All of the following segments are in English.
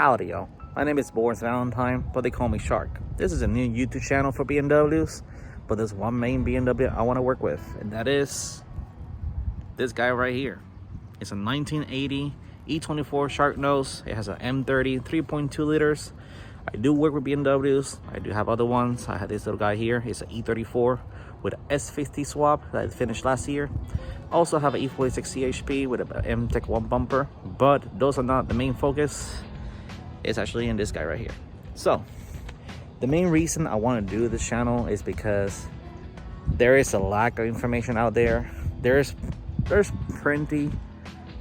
Howdy y'all, my name is Boris Valentine, but they call me Shark. This is a new YouTube channel for BMWs, but there's one main BMW I want to work with, and that is this guy right here. It's a 1980 E24 Sharknose. It has an M30 3.2 liters. I do work with BMWs. I do have other ones. I have this little guy here. It's an E34 with an S50 swap that I finished last year. Also have an E46 CHP with an M-Tech 1 bumper, but those are not the main focus. It's actually in this guy right here. So the main reason I want to do this channel is because there is a lack of information out there. There's plenty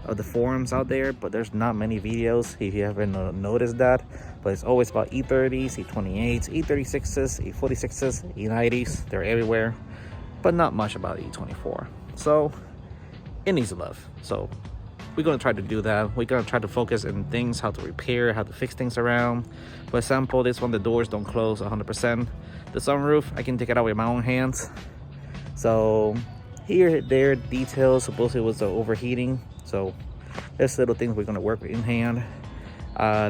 of the forums out there, but there's not many videos, if you haven't noticed that. But it's always about E30s, E28s, E36s, E46s, E90s. They're everywhere, but not much about E24. So it needs love. So we're going to try to do that. We're going to try to focus on things, how to repair, how to fix things around. For example, this one, the doors don't close 100%. The sunroof, I can take it out with my own hands. So here, there, details, supposedly it was the overheating. So there's little things we're going to work with in hand.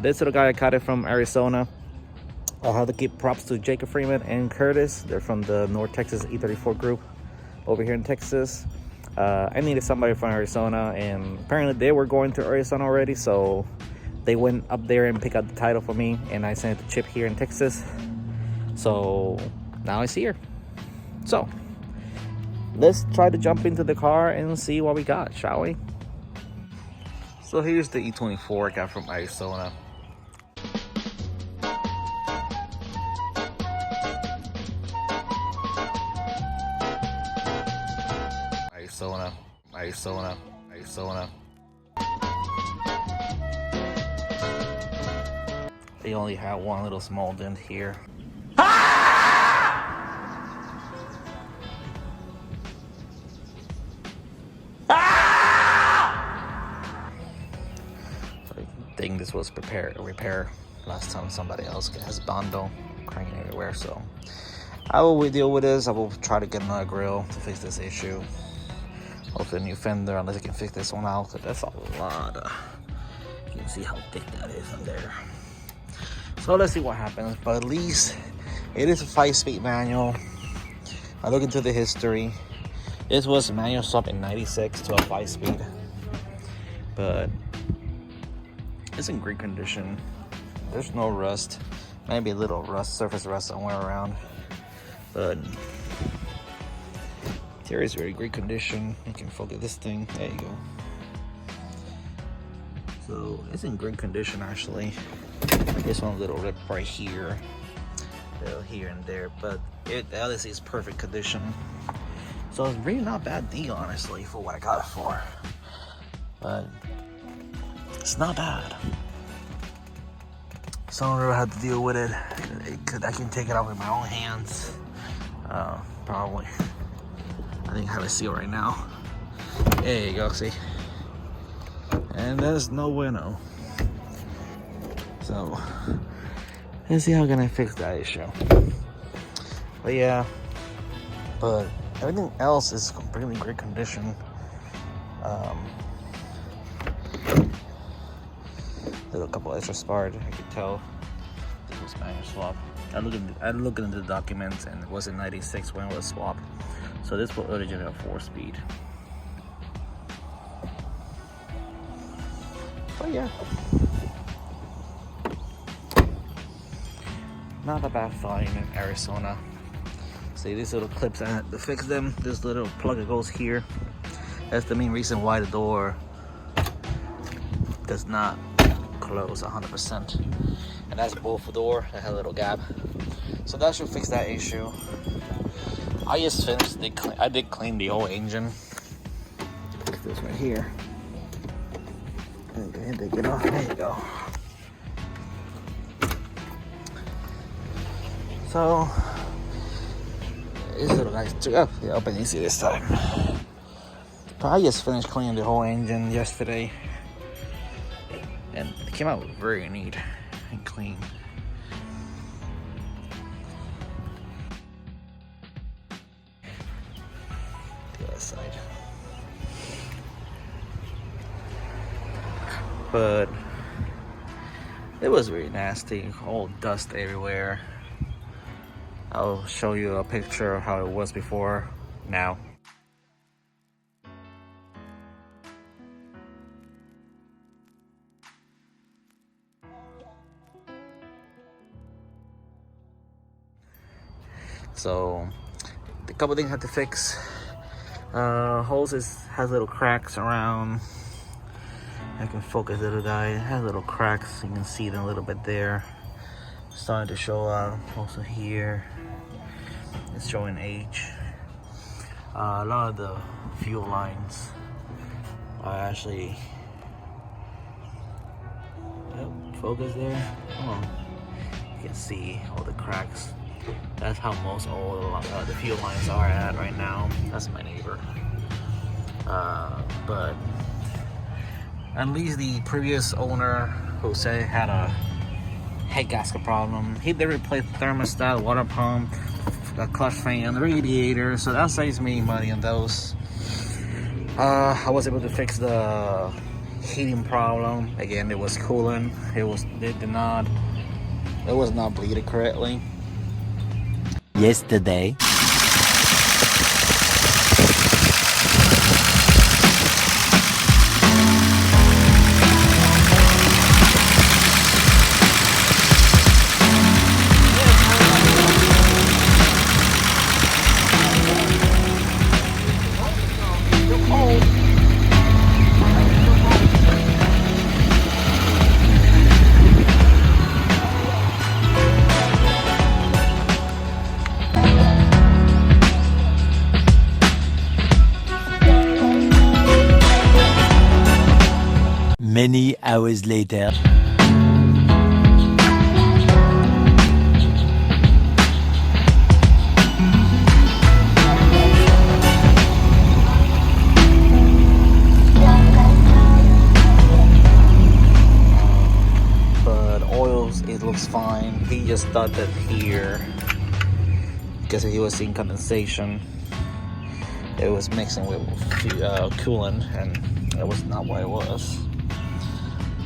This little guy, I caught it from Arizona. I have to give props to Jacob Freeman and Curtis. They're from the North Texas E34 group over here in Texas. I needed somebody from Arizona, and apparently they were going to Arizona already, so they went up there and picked up the title for me, and I sent it to Chip here in Texas. So now it's here. So let's try to jump into the car and see what we got, shall we? So here's the E24 I got from Arizona. Arizona. They only had one little small dent here. I think this was repair last time somebody else has bundle cranking everywhere. So I will deal with this. I will try to get another grill to fix this issue. Hopefully a new fender, unless I can fix this one out, because that's a lot of, you can see how thick that is in there. So let's see what happens, but at least it is a 5-speed manual. I look into the history. This was a manual swap in 96 to a 5-speed, but it's in great condition. There's no rust, maybe a little rust, surface rust somewhere around, but interior is very great condition. You can focus this thing, there you go. So it's in great condition actually. This one little rip right here, little here and there, but the LSE is perfect condition. So it's really not a bad deal honestly for what I got it for, but it's not bad. Sunroof, I had to deal with it. I can take it out with my own hands, probably. I think I have a seal right now. There you go, see? And there's no bueno. So let's see how can I fix that issue. But yeah, but everything else is completely great condition. There's a couple extra sparred, I could tell. This was manual swap. I looked into the documents, and it was in 96 when it was swapped. So this was originally a 4-speed. But yeah, not a bad find in Arizona. See these little clips, I had to fix them. This little plug that goes here. That's the main reason why the door does not close 100%. And that's both the door that had a little gap. So that should fix that issue. I just finished, I did clean the whole engine. This right here. And take it off, there you go. So, this little guy's open easy this time. But I just finished cleaning the whole engine yesterday. And it came out very neat and clean. The other side. But It was really nasty, all dust everywhere. I'll show you a picture of how it was before now. So a couple things I had to fix. Hose has little cracks around. I can focus little guy. It has little cracks. You can see them a little bit there. Starting to show up. Also here, it's showing age. A lot of the fuel lines are actually. Yep, focus there. Oh, you can see all the cracks. That's how most all the fuel lines are at right now. That's my neighbor. But at least the previous owner, who said had a head gasket problem, he did replace the thermostat, water pump, the clutch fan, the radiator, so that saves me money on those. I was able to fix the heating problem. Again, it was cooling. It was not bleeding correctly. Yesterday. Many hours later. But oils, it looks fine. He just thought that here, because he was seeing condensation, it was mixing with coolant, and it was not what it was.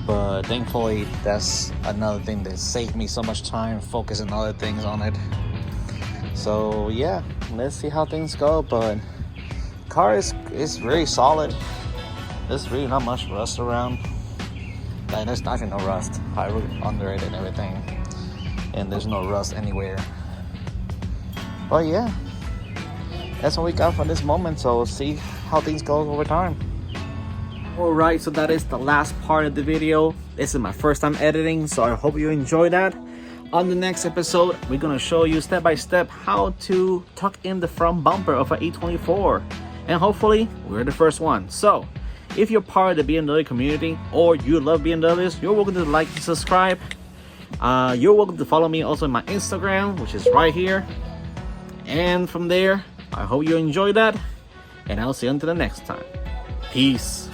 But thankfully, that's another thing that saved me so much time focusing other things on it. So yeah, let's see how things go. But car is really solid. There's really not much rust around. Like, there's not even no rust. I looked under it and everything, and there's no rust anywhere. But yeah, that's what we got for this moment. So we'll see how things go over time. Alright, so that is the last part of the video. This is my first time editing, so I hope you enjoy that. On the next episode, we're going to show you step by step how to tuck in the front bumper of an E24. And hopefully, we're the first one. So, if you're part of the BMW community or you love BMWs, you're welcome to like and subscribe. You're welcome to follow me also on my Instagram, which is right here. And from there, I hope you enjoy that. And I'll see you until the next time. Peace.